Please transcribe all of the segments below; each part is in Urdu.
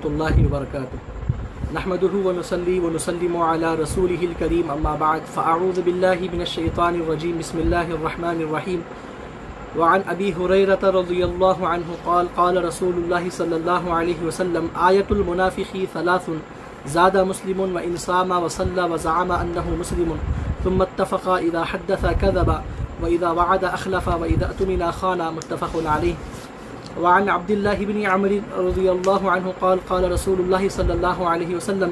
اللہ وبرکاتہ نحمده ونصلي ونسلم على رسوله الكريم اما بعد فاعوذ بالله من الشیطان الرجیم بسم اللہ الرحمن الرحیم وعن ابی ہریرہ رضی اللہ عنہ قال قال رسول اللہ صلی اللہ علیہ وسلم آیۃ المنافق ثلاث زاد مسلم وان صام وصلى وزعم انه مسلم ثم اتفق اذا حدث كذب واذا وعد اخلف واذا اؤتمن خان متفق علیہ وعن عبد الله بن عمرو رضي الله عنه قال قال رسول الله صلى الله عليه وسلم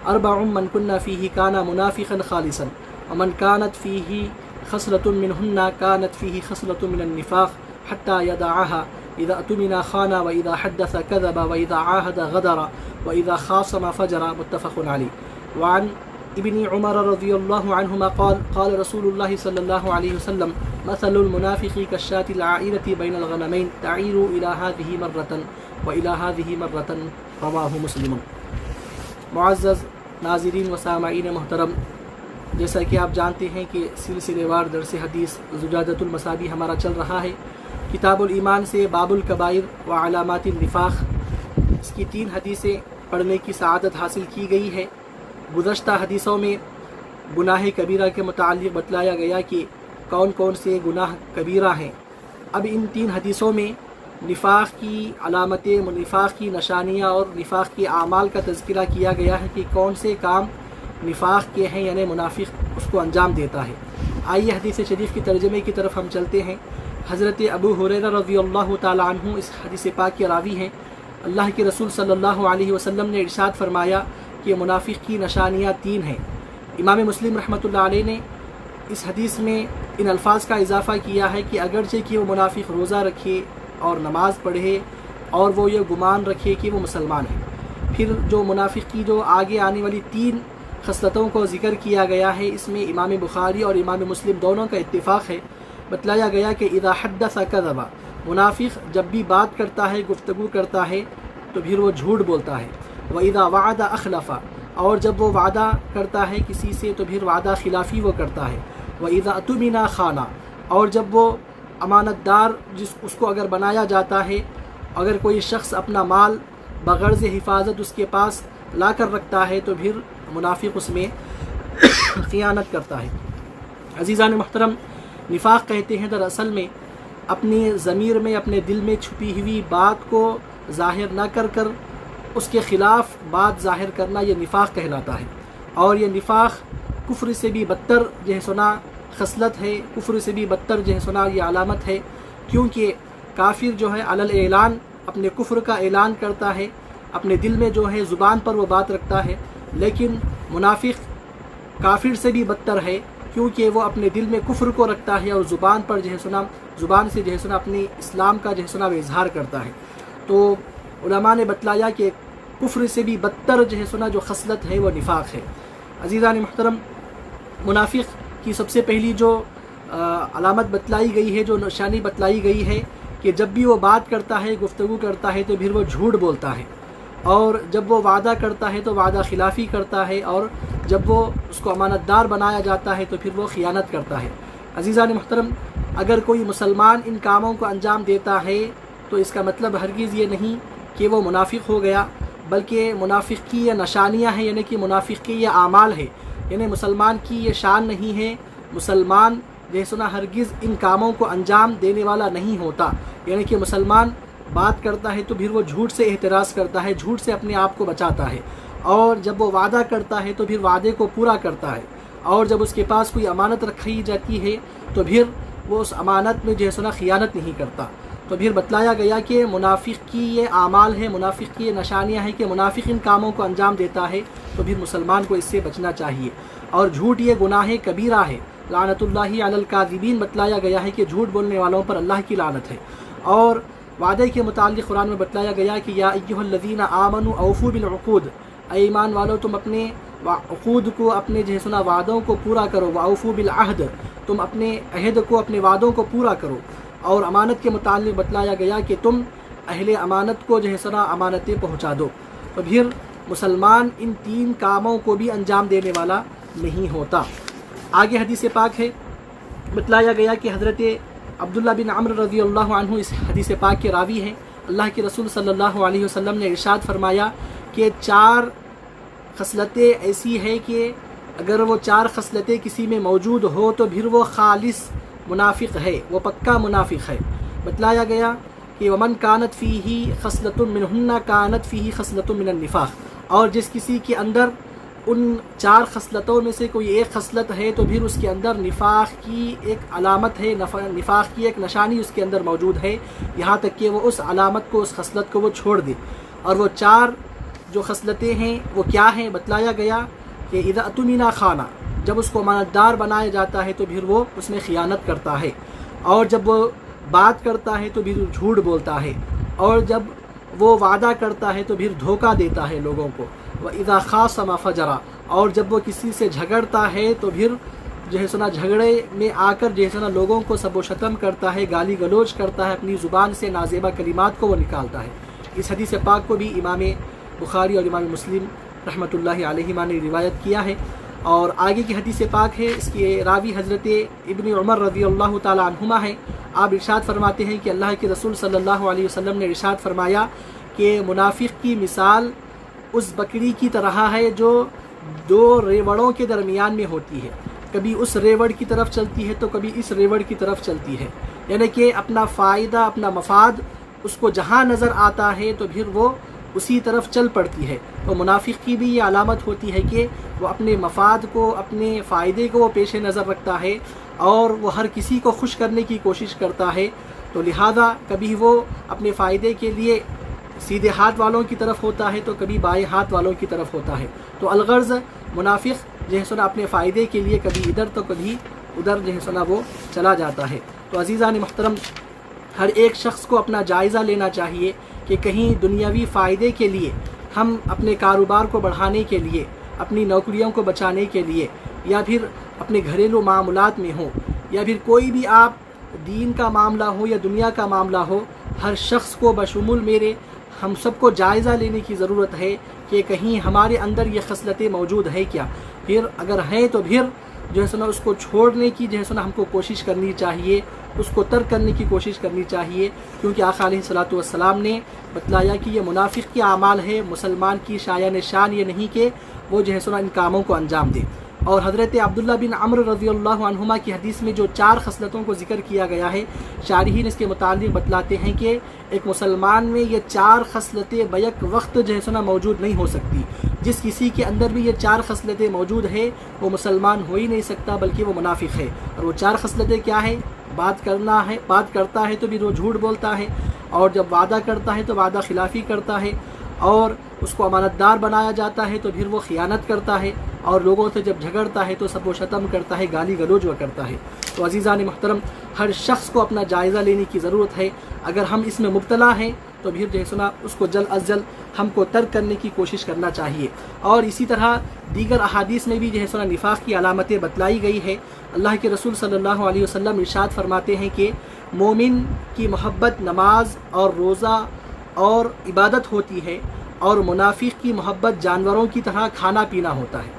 أربع من كنا فيه كان منافقا خالصا ومن كانت فيه خصلة منهن كانت فيه خصلة من النفاق حتى يدعها إذا اؤتمن خان وإذا حدث كذب وإذا عاهد غدر وإذا خاصم فجر متفق عليه وعن ابن عمر رضی اللہ عنہما قال قال رسول اللہ صلی اللہ علیہ وسلم مثل المنافق كالشاة العائرة بين الغنمين تعير إلى هذه مرة وإلى هذه مرة رواه مسلم۔ معزز ناظرین و سامعین محترم، جیسا کہ آپ جانتے ہیں کہ سلسلے وار درس حدیث زجاجۃ المصابیح ہمارا چل رہا ہے۔ کتاب الایمان سے باب الکبائر و علامات النفاق، اس کی 3 حدیثیں پڑھنے کی سعادت حاصل کی گئی ہے۔ گزشتہ حدیثوں میں گناہ کبیرہ کے متعلق بتلایا گیا کہ کون کون سے گناہ کبیرہ ہیں۔ اب ان 3 حدیثوں میں نفاق کی علامتیں، نفاق کی نشانیاں اور نفاق کے اعمال کا تذکرہ کیا گیا ہے کہ کون سے کام نفاق کے ہیں، یعنی منافق اس کو انجام دیتا ہے۔ آئیے حدیث شریف کی ترجمے کی طرف ہم چلتے ہیں۔ حضرت ابو ہریرہ رضی اللہ تعالی عنہ اس حدیث پاک کے راوی ہیں۔ اللہ کے رسول صلی اللہ علیہ وسلم نے ارشاد فرمایا کہ منافق کی نشانیاں 3 ہیں۔ امام مسلم رحمۃ اللہ علیہ نے اس حدیث میں ان الفاظ کا اضافہ کیا ہے کہ اگرچہ کہ وہ منافق روزہ رکھے اور نماز پڑھے اور وہ یہ گمان رکھے کہ وہ مسلمان ہے، پھر جو منافق کی جو آگے آنے والی 3 خصلتوں کو ذکر کیا گیا ہے، اس میں امام بخاری اور امام مسلم دونوں کا اتفاق ہے۔ بتلایا گیا کہ اذا حدث کذب، منافق جب بھی بات کرتا ہے، گفتگو کرتا ہے تو پھر وہ جھوٹ بولتا ہے۔ وَإِذَا وَعَدَ أَخْلَفَ، اور جب وہ وعدہ کرتا ہے کسی سے تو پھر وعدہ خلافی وہ کرتا ہے۔ وَإِذَا اؤتُمِنَ خَانَ، اور جب وہ امانت دار اس کو اگر بنایا جاتا ہے، اگر کوئی شخص اپنا مال بغرض حفاظت اس کے پاس لا کر رکھتا ہے تو پھر منافق اس میں خیانت کرتا ہے۔ عزیزان محترم، نفاق کہتے ہیں دراصل میں اپنی ضمیر میں، اپنے دل میں چھپی ہوئی بات کو ظاہر نہ کر کر اس کے خلاف بات ظاہر کرنا، یہ نفاق کہلاتا ہے۔ اور یہ نفاق کفر سے بھی بدتر جو ہے سنا خصلت ہے، کفر سے بھی بدتر جو ہے سنا یہ علامت ہے، کیونکہ کافر جو ہے علی الاعلان اپنے کفر کا اعلان کرتا ہے، اپنے دل میں جو ہے زبان پر وہ بات رکھتا ہے، لیکن منافق کافر سے بھی بدتر ہے، کیونکہ وہ اپنے دل میں کفر کو رکھتا ہے اور زبان پر جو ہے سنا، زبان سے جو ہے سنا اپنی اسلام کا جو ہے سنا وہ اظہار کرتا ہے۔ تو علماء نے بتلایا کہ کفر سے بھی بدتر جو ہے سنا جو خصلت ہے وہ نفاق ہے۔ عزیزان محترم، منافق کی سب سے پہلی جو علامت بتلائی گئی ہے، جو نشانی بتلائی گئی ہے کہ جب بھی وہ بات کرتا ہے، گفتگو کرتا ہے تو پھر وہ جھوٹ بولتا ہے، اور جب وہ وعدہ کرتا ہے تو وعدہ خلافی کرتا ہے، اور جب وہ اس کو امانت دار بنایا جاتا ہے تو پھر وہ خیانت کرتا ہے۔ عزیزان محترم، اگر کوئی مسلمان ان کاموں کو انجام دیتا ہے تو اس کا مطلب ہرگز یہ نہیں کہ وہ منافق ہو گیا، بلکہ منافق کی یہ نشانیاں ہیں، یعنی کہ منافق کے یہ اعمال ہے، یعنی مسلمان کی یہ شان نہیں ہے۔ مسلمان جو سنا ہرگز ان کاموں کو انجام دینے والا نہیں ہوتا، یعنی کہ مسلمان بات کرتا ہے تو پھر وہ جھوٹ سے احتراز کرتا ہے، جھوٹ سے اپنے آپ کو بچاتا ہے، اور جب وہ وعدہ کرتا ہے تو پھر وعدے کو پورا کرتا ہے، اور جب اس کے پاس کوئی امانت رکھی جاتی ہے تو پھر وہ اس امانت میں جو ہے سنا خیانت نہیں کرتا۔ تو پھر بتلایا گیا کہ منافق کی یہ اعمال ہے، منافق کی یہ نشانیاں ہیں کہ منافق ان کاموں کو انجام دیتا ہے، تو پھر مسلمان کو اس سے بچنا چاہیے۔ اور جھوٹ یہ گناہ کبیرہ ہے، لعنت اللہ علی الکاذبین بتلایا گیا ہے کہ جھوٹ بولنے والوں پر اللہ کی لعنت ہے۔ اور وعدے کے متعلق قرآن میں بتلایا گیا کہ یا ایھا الذین آمنوا اوفوا بالعقود، اے ایمان والو تم اپنے عقود کو، اپنے جو ہے سنا وعدوں کو پورا کرو، واوفوا بالعہد، تم اپنے عہد کو، اپنے وعدوں کو پورا کرو۔ اور امانت کے متعلق بتلایا گیا کہ تم اہل امانت کو جو ہے سنا امانتیں پہنچا دو۔ تو پھر مسلمان ان 3 کاموں کو بھی انجام دینے والا نہیں ہوتا۔ آگے حدیث پاک ہے، بتلایا گیا کہ حضرت عبداللہ بن عمرو رضی اللہ عنہ اس حدیث پاک کے راوی ہیں۔ اللہ کے رسول صلی اللہ علیہ وسلم نے ارشاد فرمایا کہ 4 خصلتیں ایسی ہے کہ اگر وہ 4 خصلتیں کسی میں موجود ہو تو پھر وہ خالص منافق ہے، وہ پکا منافق ہے۔ بتلایا گیا کہ ومن کانت فیہ خصلۃ منہن کانت فیہ خصلۃ من النفاق، اور جس کسی کے اندر ان 4 خصلتوں میں سے کوئی ایک خصلت ہے تو پھر اس کے اندر نفاق کی ایک علامت ہے، نفاق کی ایک نشانی اس کے اندر موجود ہے، یہاں تک کہ وہ اس علامت کو، اس خصلت کو وہ چھوڑ دے۔ اور وہ 4 جو خصلتیں ہیں وہ کیا ہیں؟ بتلایا گیا کہ اذا اؤتمن خان، جب اس کو امانت دار بنایا جاتا ہے تو پھر وہ اس میں خیانت کرتا ہے، اور جب وہ بات کرتا ہے تو پھر جھوٹ بولتا ہے، اور جب وہ وعدہ کرتا ہے تو پھر دھوکہ دیتا ہے لوگوں کو، وَإِذَا خَاصَمَ فَجَرَ، اور جب وہ کسی سے جھگڑتا ہے تو پھر جو ہے سنا جھگڑے میں آ کر جو ہے سنا لوگوں کو سب و شتم کرتا ہے، گالی گلوچ کرتا ہے، اپنی زبان سے نازیبہ کلمات کو وہ نکالتا ہے۔ اس حدیث پاک کو بھی امام بخاری اور امام مسلم رحمۃ اللہ علیہما نے روایت کیا ہے۔ اور آگے کی حدیث پاک ہے، اس کے راوی حضرت ابن عمر رضی اللہ تعالی عنہما ہیں۔ آپ ارشاد فرماتے ہیں کہ اللہ کے رسول صلی اللہ علیہ وسلم نے ارشاد فرمایا کہ منافق کی مثال اس بکری کی طرح ہے جو 2 ریوڑوں کے درمیان میں ہوتی ہے، کبھی اس ریوڑ کی طرف چلتی ہے تو کبھی اس ریوڑ کی طرف چلتی ہے، یعنی کہ اپنا فائدہ، اپنا مفاد اس کو جہاں نظر آتا ہے تو پھر وہ اسی طرف چل پڑتی ہے۔ تو منافق کی بھی یہ علامت ہوتی ہے کہ وہ اپنے مفاد کو، اپنے فائدے کو وہ پیش نظر رکھتا ہے، اور وہ ہر کسی کو خوش کرنے کی کوشش کرتا ہے، تو لہذا کبھی وہ اپنے فائدے کے لیے سیدھے ہاتھ والوں کی طرف ہوتا ہے تو کبھی بائیں ہاتھ والوں کی طرف ہوتا ہے۔ تو الغرض منافق جو ہے سنا اپنے فائدے کے لیے کبھی ادھر تو کبھی ادھر جو ہے سنا وہ چلا جاتا ہے۔ تو عزیزان محترم، ہر ایک شخص کو اپنا جائزہ لینا چاہیے کہ کہیں دنیاوی فائدے کے لیے، ہم اپنے کاروبار کو بڑھانے کے لیے، اپنی نوکریوں کو بچانے کے لیے، یا پھر اپنے گھریلو معاملات میں ہوں، یا پھر کوئی بھی آپ دین کا معاملہ ہو یا دنیا کا معاملہ ہو، ہر شخص کو بشمول میرے، ہم سب کو جائزہ لینے کی ضرورت ہے کہ کہیں ہمارے اندر یہ خصلتیں موجود ہے کیا، پھر اگر ہیں تو پھر جو ہے سنا اس کو چھوڑنے کی جو ہے سنا ہم کو کوشش کرنی چاہیے، اس کو ترک کرنے کی کوشش کرنی چاہیے، کیونکہ آقا علیہ الصلوۃ والسلام نے بتلایا کہ یہ منافق کے اعمال ہے، مسلمان کی شایان شان یہ نہیں کہ وہ جو ہے سنا ان کاموں کو انجام دے۔ اور حضرت عبداللہ بن عمرو رضی اللہ عنہما کی حدیث میں جو 4 خصلتوں کو ذکر کیا گیا ہے، شارحین اس کے متعلق بتلاتے ہیں کہ ایک مسلمان میں یہ 4 خصلتیں بیک وقت جو ہے سنا موجود نہیں ہو سکتی۔ جس کسی کے اندر بھی یہ 4 خصلتیں موجود ہے وہ مسلمان ہو ہی نہیں سکتا، بلکہ وہ منافق ہے۔ اور وہ 4 خصلتیں کیا ہے؟ بات کرتا ہے تو بھی وہ جھوٹ بولتا ہے، اور جب وعدہ کرتا ہے تو وعدہ خلافی کرتا ہے، اور اس کو امانت دار بنایا جاتا ہے تو پھر وہ خیانت کرتا ہے، اور لوگوں سے جب جھگڑتا ہے تو سب و شتم کرتا ہے، گالی گلوچ وہ کرتا ہے۔ تو عزیزان محترم، ہر شخص کو اپنا جائزہ لینے کی ضرورت ہے۔ اگر ہم اس میں مبتلا ہیں تو پھر جو ہے سنا اس کو جلد از جلد ہم کو ترک کرنے کی کوشش کرنا چاہیے۔ اور اسی طرح دیگر احادیث میں بھی جو ہے سنا نفاق کی علامتیں بتلائی گئی ہے۔ اللہ کے رسول صلی اللہ علیہ وسلم ارشاد فرماتے ہیں کہ مومن کی محبت نماز اور روزہ اور عبادت ہوتی ہے، اور منافق کی محبت جانوروں کی طرح کھانا پینا ہوتا ہے۔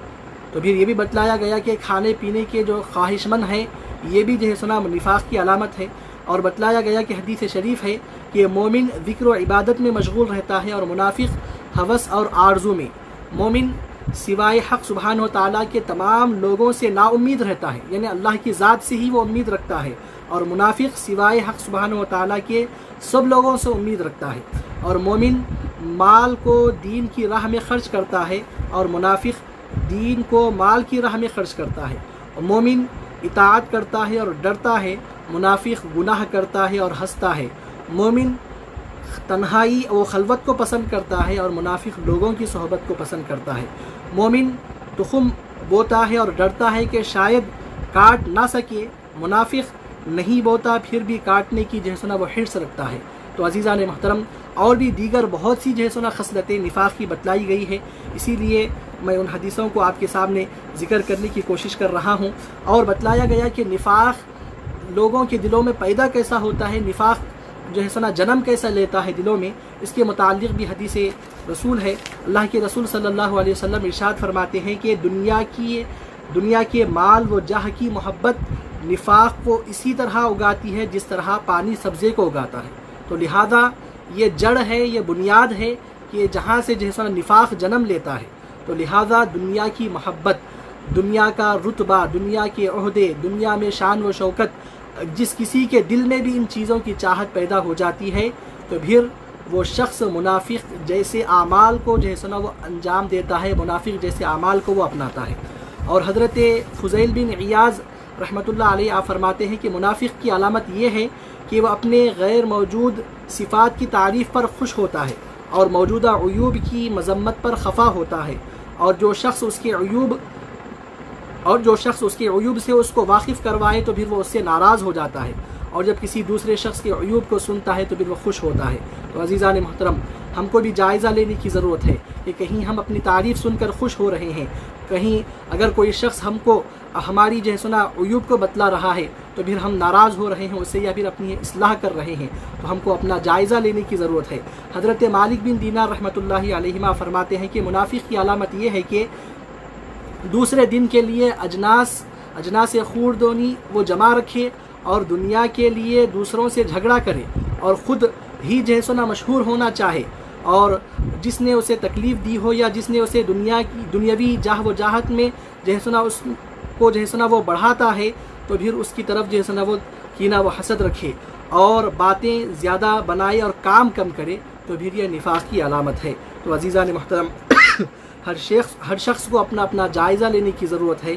تو پھر یہ بھی بتلایا گیا کہ کھانے پینے کے جو خواہش مند ہیں یہ بھی جو ہے سنا نفاق کی علامت ہے۔ اور بتلایا گیا کہ حدیث شریف ہے کہ مومن ذکر و عبادت میں مشغول رہتا ہے، اور منافق ہوس اور آرزو میں۔ مومن سوائے حق سبحانہ و تعالیٰ کے تمام لوگوں سے نا امید رہتا ہے، یعنی اللہ کی ذات سے ہی وہ امید رکھتا ہے، اور منافق سوائے حق سبحانہ و تعالیٰ کے سب لوگوں سے امید رکھتا ہے۔ اور مومن مال کو دین کی راہ میں خرچ کرتا ہے، اور منافق دین کو مال کی راہ میں خرچ کرتا ہے۔ اور مومن اطاعت کرتا ہے اور ڈرتا ہے، منافق گناہ کرتا ہے اور ہنستا ہے۔ مومن تنہائی و خلوت کو پسند کرتا ہے، اور منافق لوگوں کی صحبت کو پسند کرتا ہے۔ مومن تخم بوتا ہے اور ڈرتا ہے کہ شاید کاٹ نہ سکے، منافق نہیں بوتا پھر بھی کاٹنے کی جو ہے سنا وہ حرص رکھتا ہے۔ تو عزیزان محترم، اور بھی دیگر بہت سی جو ہے سنا خصلتیں نفاق کی بتلائی گئی ہے، اسی لیے میں ان حدیثوں کو آپ کے سامنے ذکر کرنے کی کوشش کر رہا ہوں۔ اور بتلایا گیا کہ نفاق لوگوں کے دلوں میں پیدا کیسا ہوتا ہے، نفاق جو ہے سنا جنم کیسا لیتا ہے دلوں میں، اس کے متعلق بھی حدیث رسول ہے۔ اللہ کے رسول صلی اللہ علیہ وسلم ارشاد فرماتے ہیں کہ دنیا کے مال و جاہ کی محبت نفاق کو اسی طرح اگاتی ہے جس طرح پانی سبزے کو اگاتا ہے۔ تو لہذا یہ جڑ ہے، یہ بنیاد ہے کہ جہاں سے جو ہے سو نفاق جنم لیتا ہے۔ تو لہٰذا دنیا کی محبت، دنیا کا رتبہ، دنیا کے عہدے، دنیا میں شان و شوکت، جس کسی کے دل میں بھی ان چیزوں کی چاہت پیدا ہو جاتی ہے تو پھر وہ شخص منافق جیسے اعمال کو جو ہے سو وہ انجام دیتا ہے، منافق جیسے اعمال کو وہ اپناتا ہے۔ اور حضرت فضیل بن عیاض رحمۃ اللہ علیہ آپ فرماتے ہیں کہ منافق کی علامت یہ ہے کہ وہ اپنے غیر موجود صفات کی تعریف پر خوش ہوتا ہے اور موجودہ عیوب کی مذمت پر خفا ہوتا ہے، اور جو شخص اس کے عیوب سے اس کو واقف کروائے تو پھر وہ اس سے ناراض ہو جاتا ہے، اور جب کسی دوسرے شخص کے عیوب کو سنتا ہے تو پھر وہ خوش ہوتا ہے۔ تو عزیزان محترم، ہم کو بھی جائزہ لینے کی ضرورت ہے کہ کہیں ہم اپنی تعریف سن کر خوش ہو رہے ہیں، کہیں اگر کوئی شخص ہم کو ہماری جو ہے سنا عیوب کو بتلا رہا ہے تو پھر ہم ناراض ہو رہے ہیں اس سے یا پھر اپنی اصلاح کر رہے ہیں، تو ہم کو اپنا جائزہ لینے کی ضرورت ہے۔ حضرت مالک بن دینار رحمۃ اللہ علیہما فرماتے ہیں کہ منافق کی علامت یہ ہے کہ دوسرے دن کے لیے اجناس خوردونی وہ جمع رکھے اور دنیا کے لیے دوسروں سے جھگڑا کرے اور خود ہی جو ہے سنا مشہور ہونا چاہے، اور جس نے اسے تکلیف دی ہو یا جس نے اسے دنیاوی جاہ و جاہت میں جو ہے سنا اس کو جو ہے سنا وہ بڑھاتا ہے تو پھر اس کی طرف جو ہے سنا وہ کینہ و حسد رکھے اور باتیں زیادہ بنائے اور کام کم کرے تو پھر یہ نفاق کی علامت ہے۔ تو عزیزان محترم، ہر شخص کو اپنا اپنا جائزہ لینے کی ضرورت ہے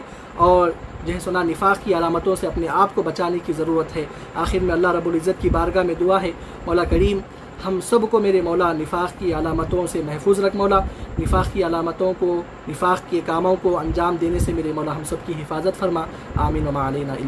اور جو ہے سنا نفاق کی علامتوں سے اپنے آپ کو بچانے کی ضرورت ہے۔ آخر میں اللہ رب العزت کی بارگاہ میں دعا ہے، مولا کریم ہم سب کو میرے مولا نفاق کی علامتوں سے محفوظ رکھ مولا، نفاق کی علامتوں کو، نفاق کے کاموں کو انجام دینے سے میرے مولا ہم سب کی حفاظت فرما، آمین وما علینا۔